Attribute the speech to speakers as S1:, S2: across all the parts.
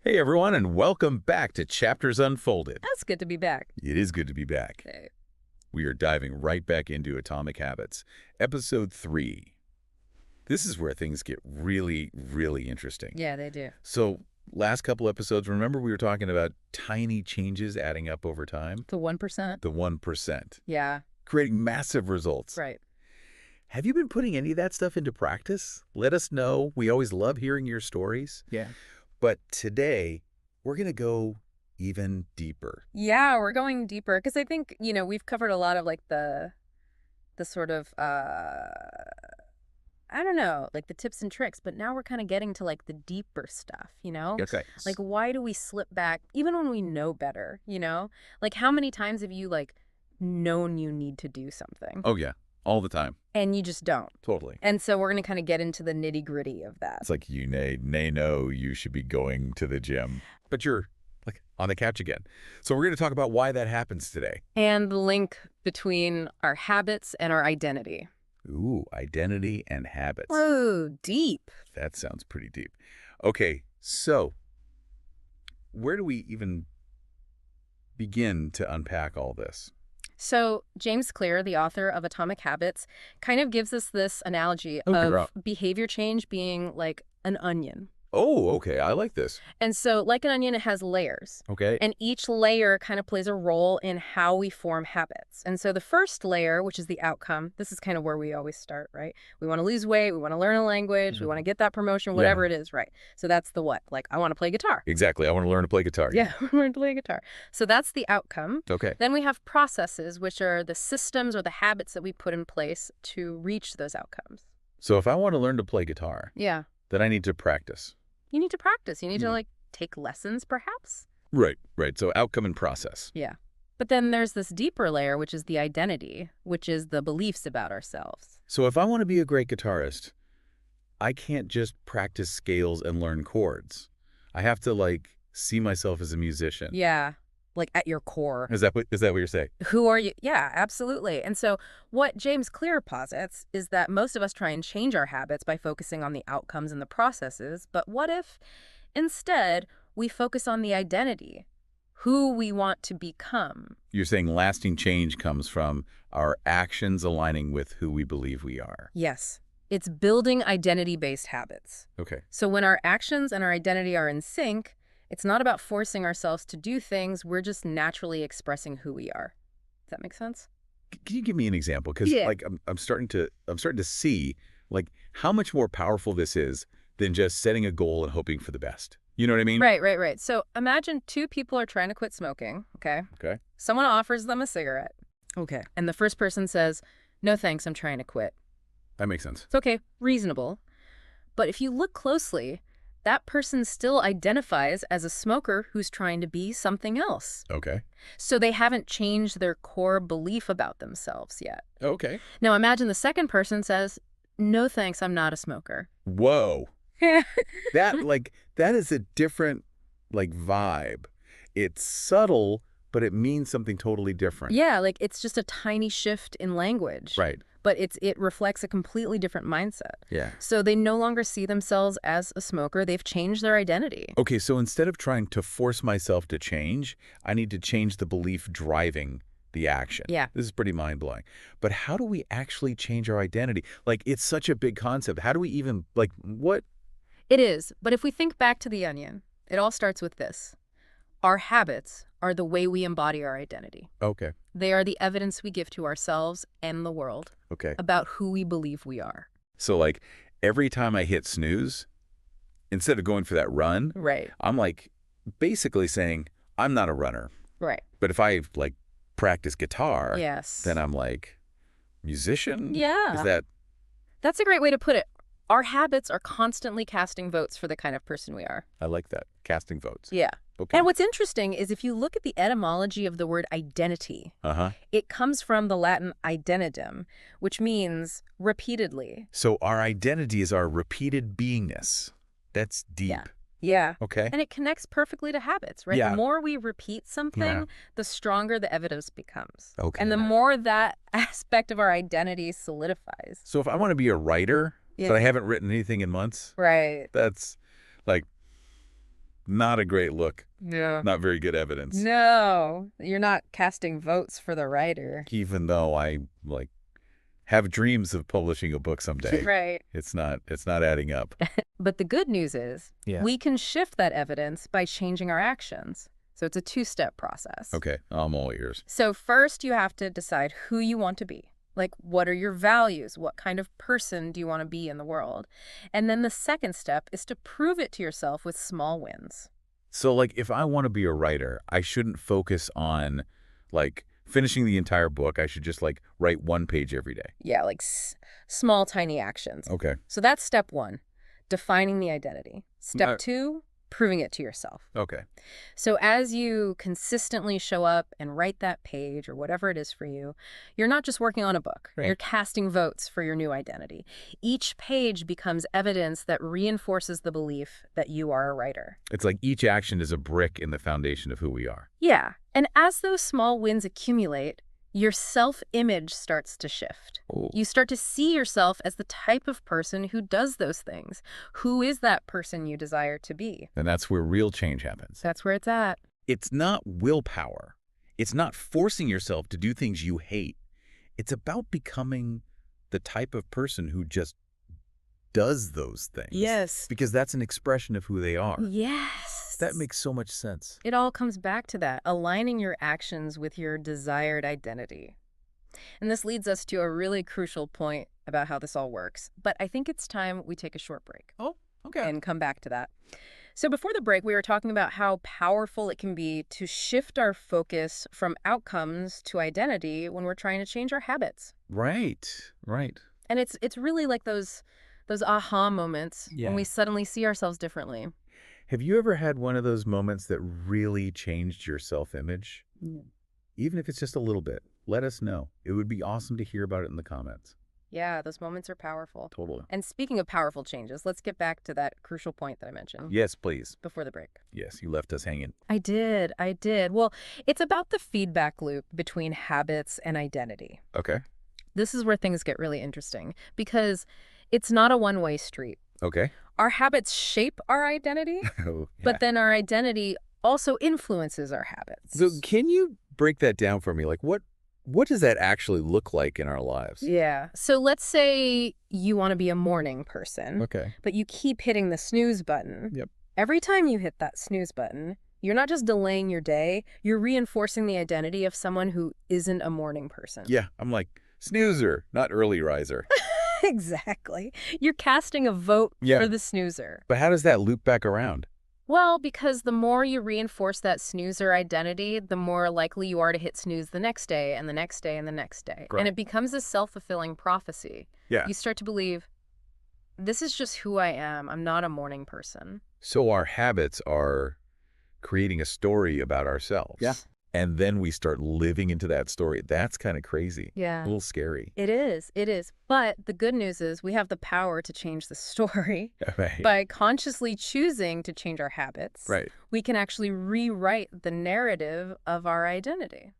S1: Hey everyone, and welcome back to Chapters Unfolded.
S2: That's good to be back.
S1: It is good to be back.
S2: Okay.
S1: We are diving right back into Atomic Habits, Episode 3. This is where things get really, really interesting.
S2: Yeah, they do.
S1: So, last couple episodes, remember we were talking about tiny changes adding up over time?
S2: The 1%?
S1: The 1%.
S2: Yeah.
S1: Creating massive results.
S2: Right.
S1: Have you been putting any of that stuff into practice? Let us know. We always love hearing your stories.
S2: Yeah.
S1: But today, we're going to go even deeper.
S2: Yeah, we're going deeper because I think, we've covered a lot of like the sort of, I don't know, like the tips and tricks, but now we're kind of getting to like the deeper stuff,
S1: Okay.
S2: Like why do we slip back even when we know better, Like how many times have you like known you need to do something
S1: Oh, yeah. All the time.
S2: and you just don't?
S1: Totally.
S2: And so we're going to kind of get into the nitty-gritty of that.
S1: It's like you know you should be going to the gym, but you're like on the couch again. So we're going to talk about why that happens today.
S2: And the link between our habits and our identity.
S1: Ooh, identity and habits.
S2: Whoa, deep.
S1: That sounds pretty deep. Okay, so where do we even begin to unpack all this?
S2: So James Clear, the author of Atomic Habits, kind of gives us this analogy of behavior change being like an onion.
S1: Oh, okay. I like this.
S2: And so like an onion, it has layers.
S1: Okay.
S2: And each layer kind of plays a role in how we form habits. And so the first layer, which is the outcome, this is kind of where we always start, right? We want to lose weight. We want to learn a language. We want to get that promotion, whatever it is, right? So that's the what? Like, I want to play guitar.
S1: Exactly. I want to learn to play guitar.
S2: Yeah, I want to learn to play guitar. So that's the outcome.
S1: Okay.
S2: Then we have processes, which are the systems or the habits that we put in place to reach those outcomes.
S1: So if I want to learn to play guitar,
S2: Yeah.
S1: then I need to practice.
S2: You need to practice. You need to like take lessons, perhaps.
S1: Right. So outcome and process.
S2: Yeah. But then there's this deeper layer, which is the identity, which is the beliefs about ourselves.
S1: So if I want to be a great guitarist, I can't just practice scales and learn chords. I have to like see myself as a musician.
S2: Yeah. Like at your core.
S1: Is that what you're saying?
S2: Who are you? Yeah, absolutely. And so what James Clear posits is that most of us try and change our habits by focusing on the outcomes and the processes. But what if instead we focus on the identity, who we want to become?
S1: You're saying lasting change comes from our actions aligning with who we believe we are.
S2: Yes. It's building identity-based habits.
S1: Okay.
S2: So when our actions and our identity are in sync, it's not about forcing ourselves to do things. We're just naturally expressing who we are. Does that make sense?
S1: Can you give me an example? Because like I'm starting to see like how much more powerful this is than just setting a goal and hoping for the best. You know what I mean?
S2: Right. So imagine two people are trying to quit smoking, okay?
S1: Okay.
S2: Someone offers them a cigarette. Okay. And the first person says, "No thanks, I'm trying to quit."
S1: That makes sense.
S2: It's okay, reasonable. But if you look closely, that person still identifies as a smoker who's trying to be something else.
S1: Okay.
S2: So they haven't changed their core belief about themselves yet.
S1: Okay.
S2: Now imagine the second person says, "No thanks, I'm not a smoker."
S1: Whoa. That is a different like vibe. It's subtle, but it means something totally different.
S2: Yeah, like it's just a tiny shift in language.
S1: Right.
S2: But it reflects a completely different mindset.
S1: Yeah.
S2: So they no longer see themselves as a smoker. They've changed their identity.
S1: Okay, so instead of trying to force myself to change, I need to change the belief driving the action.
S2: Yeah.
S1: This is pretty mind-blowing. But how do we actually change our identity? Like, it's such a big concept. How do we even, like, what?
S2: It is. But if we think back to the onion, it all starts with this. Our habits are the way we embody our identity.
S1: Okay.
S2: They are the evidence we give to ourselves and the world
S1: Okay.
S2: about who we believe we are.
S1: So, like, every time I hit snooze, instead of going for that run,
S2: Right.
S1: I'm, like, basically saying, I'm not a runner.
S2: Right.
S1: But if I, like, practice guitar,
S2: Yes.
S1: then I'm, like, musician?
S2: Yeah.
S1: Is that...
S2: That's a great way to put it. Our habits are constantly casting votes for the kind of person we are.
S1: I like that. Casting votes.
S2: Yeah.
S1: Okay.
S2: And what's interesting is if you look at the etymology of the word identity,
S1: Uh-huh.
S2: it comes from the Latin identidem, which means repeatedly.
S1: So our identity is our repeated beingness. That's deep.
S2: Yeah. Yeah.
S1: Okay.
S2: And it connects perfectly to habits, right?
S1: Yeah.
S2: The more we repeat something,
S1: Yeah.
S2: the stronger the evidence becomes.
S1: Okay.
S2: And the more that aspect of our identity solidifies.
S1: So if I want to be a writer,
S2: Yeah.
S1: but I haven't written anything in months,
S2: Right.
S1: that's like, Not a great look.
S2: Yeah.
S1: Not very good evidence.
S2: No, you're not casting votes for the writer.
S1: Even though I, like, have dreams of publishing a book someday.
S2: Right.
S1: It's not adding up.
S2: But the good news is we can shift that evidence by changing our actions. So it's a two-step process.
S1: Okay, I'm all ears.
S2: So first you have to decide who you want to be. Like, what are your values? What kind of person do you want to be in the world? And then the second step is to prove it to yourself with small wins.
S1: So, like, if I want to be a writer, I shouldn't focus on, like, finishing the entire book. I should just, like, write one page every day.
S2: Yeah, like small, tiny actions.
S1: Okay.
S2: So that's step one, defining the identity. Step two, proving it to yourself.
S1: Okay.
S2: So as you consistently show up and write that page or whatever it is for you, you're not just working on a book.
S1: Right.
S2: You're casting votes for your new identity. Each page becomes evidence that reinforces the belief that you are a writer.
S1: It's like each action is a brick in the foundation of who we are.
S2: Yeah. And as those small wins accumulate, your self-image starts to shift.
S1: Ooh.
S2: You start to see yourself as the type of person who does those things. Who is that person you desire to be?
S1: And that's where real change happens.
S2: That's where it's at.
S1: It's not willpower. It's not forcing yourself to do things you hate. It's about becoming the type of person who just does those things.
S2: Yes.
S1: Because that's an expression of who they are.
S2: Yes.
S1: That makes so much sense.
S2: It all comes back to that, aligning your actions with your desired identity. And this leads us to a really crucial point about how this all works. But I think it's time we take a short break.
S1: Oh, okay.
S2: And come back to that. So before the break, we were talking about how powerful it can be to shift our focus from outcomes to identity when we're trying to change our habits.
S1: Right.
S2: And it's really like those aha moments
S1: Yeah.
S2: when we suddenly see ourselves differently.
S1: Have you ever had one of those moments that really changed your self-image?
S2: Yeah.
S1: Even if it's just a little bit, let us know. It would be awesome to hear about it in the comments.
S2: Yeah, those moments are powerful.
S1: Totally.
S2: And speaking of powerful changes, let's get back to that crucial point that I mentioned
S1: Yes, please.
S2: before the break.
S1: Yes, you left us hanging.
S2: I did. Well, it's about the feedback loop between habits and identity.
S1: Okay.
S2: This is where things get really interesting because it's not a one-way street.
S1: Okay.
S2: Our habits shape our identity,
S1: Oh, yeah.
S2: but then our identity also influences our habits.
S1: So can you break that down for me? Like what does that actually look like in our lives?
S2: Yeah. So let's say you want to be a morning person,
S1: Okay.
S2: but you keep hitting the snooze button.
S1: Yep.
S2: Every time you hit that snooze button, you're not just delaying your day, you're reinforcing the identity of someone who isn't a morning person.
S1: Yeah, I'm like snoozer, not early riser.
S2: Exactly. You're casting a vote
S1: Yeah.
S2: for the snoozer.
S1: But how does that loop back around?
S2: Well, because the more you reinforce that snoozer identity, the more likely you are to hit snooze the next day and the next day and the next day.
S1: Correct.
S2: And it becomes a self-fulfilling prophecy.
S1: Yeah.
S2: You start to believe, this is just who I am. I'm not a morning person.
S1: So our habits are creating a story about ourselves.
S2: Yeah.
S1: And then we start living into that story. That's kind of crazy. A
S2: Yeah.
S1: little scary.
S2: It is. But the good news is we have the power to change the story.
S1: Right.
S2: By consciously choosing to change our habits,
S1: Right.
S2: we can actually rewrite the narrative of our identity.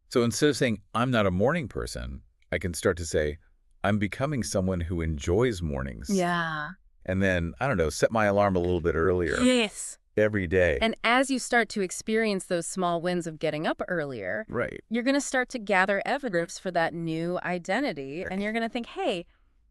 S1: So instead of saying, I'm not a morning person, I can start to say, I'm becoming someone who enjoys mornings.
S2: Yeah.
S1: And then, I don't know, set my alarm a little bit earlier
S2: Yes.
S1: every day.
S2: And as you start to experience those small wins of getting up earlier,
S1: Right.
S2: you're going to start to gather evidence for that new identity. And you're going to think, hey,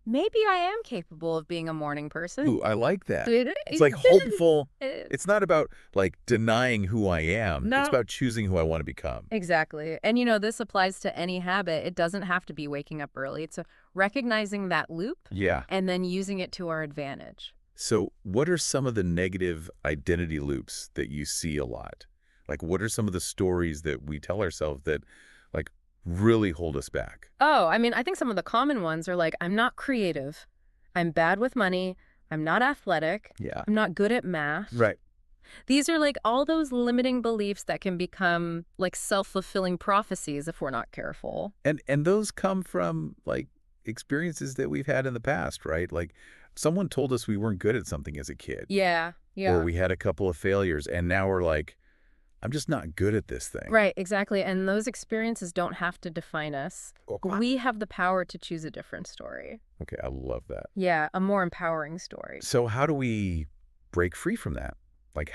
S2: maybe I am capable of being a morning person.
S1: Ooh, I like that. It's like hopeful. It's not about like denying who I am.
S2: No.
S1: It's about choosing who I want to become.
S2: Exactly. And, this applies to any habit. It doesn't have to be waking up early. It's recognizing that loop
S1: Yeah.
S2: and then using it to our advantage.
S1: So what are some of the negative identity loops that you see a lot? Like, what are some of the stories that we tell ourselves that like really hold us back?
S2: Oh, I think some of the common ones are like, I'm not creative. I'm bad with money. I'm not athletic.
S1: Yeah.
S2: I'm not good at math.
S1: Right.
S2: These are like all those limiting beliefs that can become like self-fulfilling prophecies if we're not careful.
S1: And those come from like experiences that we've had in the past, right? Like someone told us we weren't good at something as a kid.
S2: Yeah. Yeah.
S1: Or we had a couple of failures and now we're like, I'm just not good at this thing.
S2: Right, exactly. And those experiences don't have to define us.
S1: Okay.
S2: We have the power to choose a different story.
S1: Okay, I love that.
S2: Yeah, a more empowering story.
S1: So how do we break free from that? Like,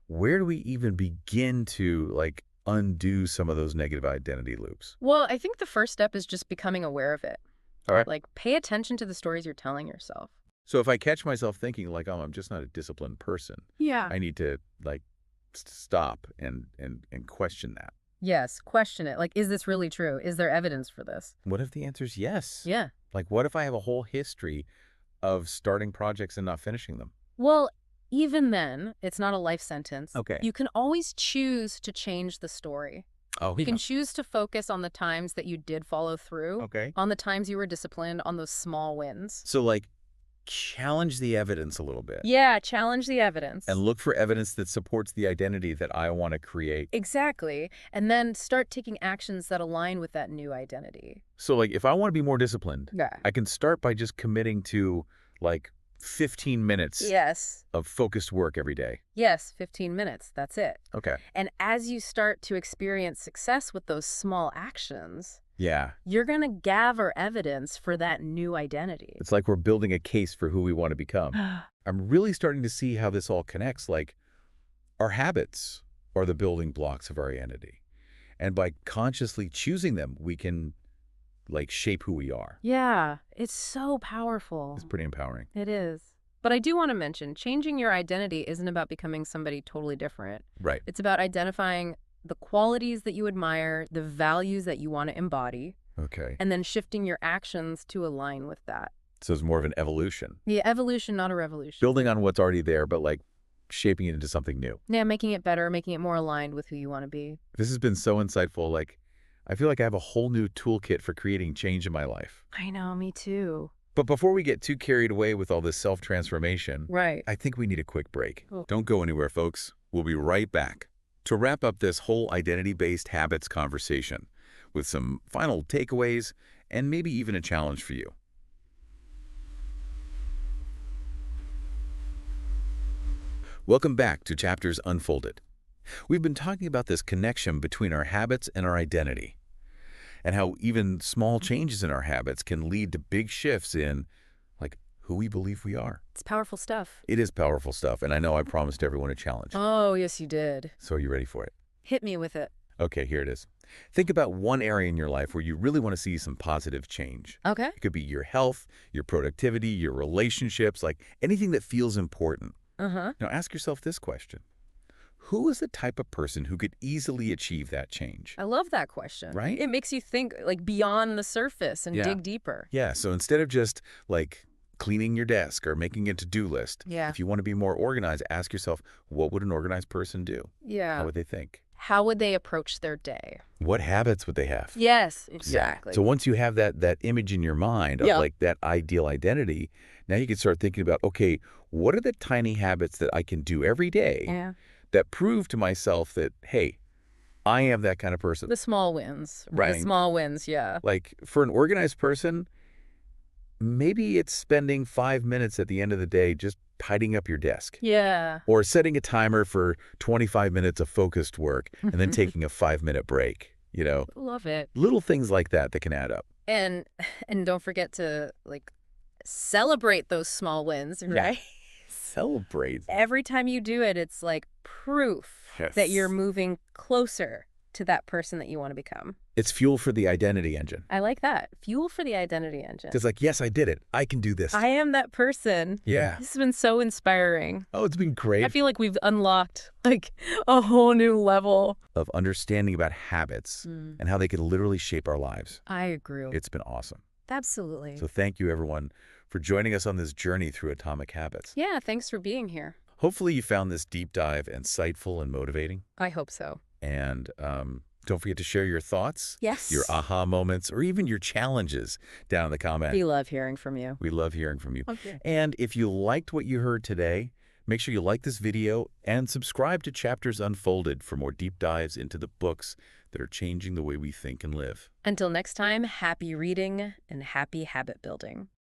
S1: where do we even begin to, like, undo some of those negative identity loops?
S2: Well, I think the first step is just becoming aware of it.
S1: All right.
S2: Like, pay attention to the stories you're telling yourself.
S1: So if I catch myself thinking like, oh, I'm just not a disciplined person,
S2: Yeah.
S1: I need to, like, stop and question that.
S2: Yes, question it. Like, is this really true? Is there evidence for this?
S1: What if the answer is yes?
S2: Yeah.
S1: Like, what if I have a whole history of starting projects and not finishing them?
S2: Well, even then, it's not a life sentence.
S1: Okay.
S2: You can always choose to change the story.
S1: Oh,
S2: You can choose to focus on the times that you did follow through,
S1: Okay.
S2: on the times you were disciplined, on those small wins.
S1: So, like, challenge the evidence a little bit.
S2: Yeah, challenge the evidence.
S1: And look for evidence that supports the identity that I want to create.
S2: Exactly. And then start taking actions that align with that new identity.
S1: So, like, if I want to be more disciplined,
S2: Yeah.
S1: I can start by just committing to, like, 15 minutes
S2: Yes.
S1: of focused work every day.
S2: Yes, 15 minutes. That's it.
S1: Okay.
S2: And as you start to experience success with those small actions,
S1: Yeah.
S2: you're going to gather evidence for that new identity.
S1: It's like we're building a case for who we want to become. I'm really starting to see how this all connects. Like, our habits are the building blocks of our identity. And by consciously choosing them, we can, like, shape who we are.
S2: Yeah, it's so powerful.
S1: It's pretty empowering.
S2: It is. But I do want to mention, changing your identity isn't about becoming somebody totally different.
S1: Right.
S2: It's about identifying the qualities that you admire, the values that you want to embody,
S1: Okay.
S2: and then shifting your actions to align with that.
S1: So it's more of an evolution.
S2: Yeah, evolution, not a revolution.
S1: Building on what's already there, but, like, shaping it into something new.
S2: Yeah, making it better, making it more aligned with who you want to be.
S1: This has been so insightful. Like, I feel like I have a whole new toolkit for creating change in my life.
S2: I know, me too.
S1: But before we get too carried away with all this self-transformation,
S2: Right.
S1: I think we need a quick break.
S2: Cool.
S1: Don't go anywhere, folks. We'll be right back to wrap up this whole identity-based habits conversation with some final takeaways and maybe even a challenge for you. Welcome back to Chapters Unfolded. We've been talking about this connection between our habits and our identity, and how even small changes in our habits can lead to big shifts in, like, who we believe we are.
S2: It's powerful stuff.
S1: It is powerful stuff, and I know I promised everyone a challenge.
S2: Oh, yes, you did.
S1: So are you ready for it?
S2: Hit me with it.
S1: Okay, here it is. Think about one area in your life where you really want to see some positive change.
S2: Okay.
S1: It could be your health, your productivity, your relationships, like anything that feels important.
S2: Uh-huh.
S1: Now ask yourself this question. Who is the type of person who could easily achieve that change?
S2: I love that question.
S1: Right?
S2: It makes you think, like, beyond the surface and
S1: Yeah.
S2: dig deeper.
S1: Yeah, so instead of just, like, cleaning your desk or making a to-do list,
S2: Yeah.
S1: if you want to be more organized, ask yourself, what would an organized person do?
S2: Yeah.
S1: How would they think?
S2: How would they approach their day?
S1: What habits would they have?
S2: Yes,
S1: Yeah.
S2: exactly.
S1: So once you have that image in your mind of,
S2: Yeah.
S1: like, that ideal identity, now you can start thinking about, okay, what are the tiny habits that I can do every day
S2: Yeah.
S1: that prove to myself that, hey, I am that kind of person?
S2: The small wins.
S1: Right.
S2: The small wins, yeah.
S1: Like, for an organized person, maybe it's spending 5 minutes at the end of the day just tidying up your desk.
S2: Yeah.
S1: Or setting a timer for 25 minutes of focused work and then taking a 5-minute break, you know?
S2: Love it.
S1: Little things like that that can add up.
S2: And don't forget to, like, celebrate those small wins, right?
S1: Celebrate.
S2: Every time you do it, it's like proof that you're moving closer to that person that you want to become.
S1: It's fuel for the identity engine.
S2: I like that. Fuel for the identity engine.
S1: It's like, yes, I did it. I can do this.
S2: I am that person.
S1: Yeah.
S2: This has been so inspiring.
S1: Oh, it's been great.
S2: I feel like we've unlocked, like, a whole new level.
S1: Of understanding about habits and how they can literally shape our lives.
S2: I agree.
S1: It's been awesome.
S2: Absolutely.
S1: So thank you, everyone, for joining us on this journey through Atomic Habits.
S2: Yeah, thanks for being here.
S1: Hopefully you found this deep dive insightful and motivating.
S2: I hope so.
S1: And don't forget to share your thoughts,
S2: Yes.
S1: your aha moments, or even your challenges down in the comment.
S2: We love hearing from you.
S1: We love hearing from you.
S2: Okay.
S1: And if you liked what you heard today, make sure you like this video and subscribe to Chapters Unfolded for more deep dives into the books that are changing the way we think and live.
S2: Until next time, happy reading and happy habit building.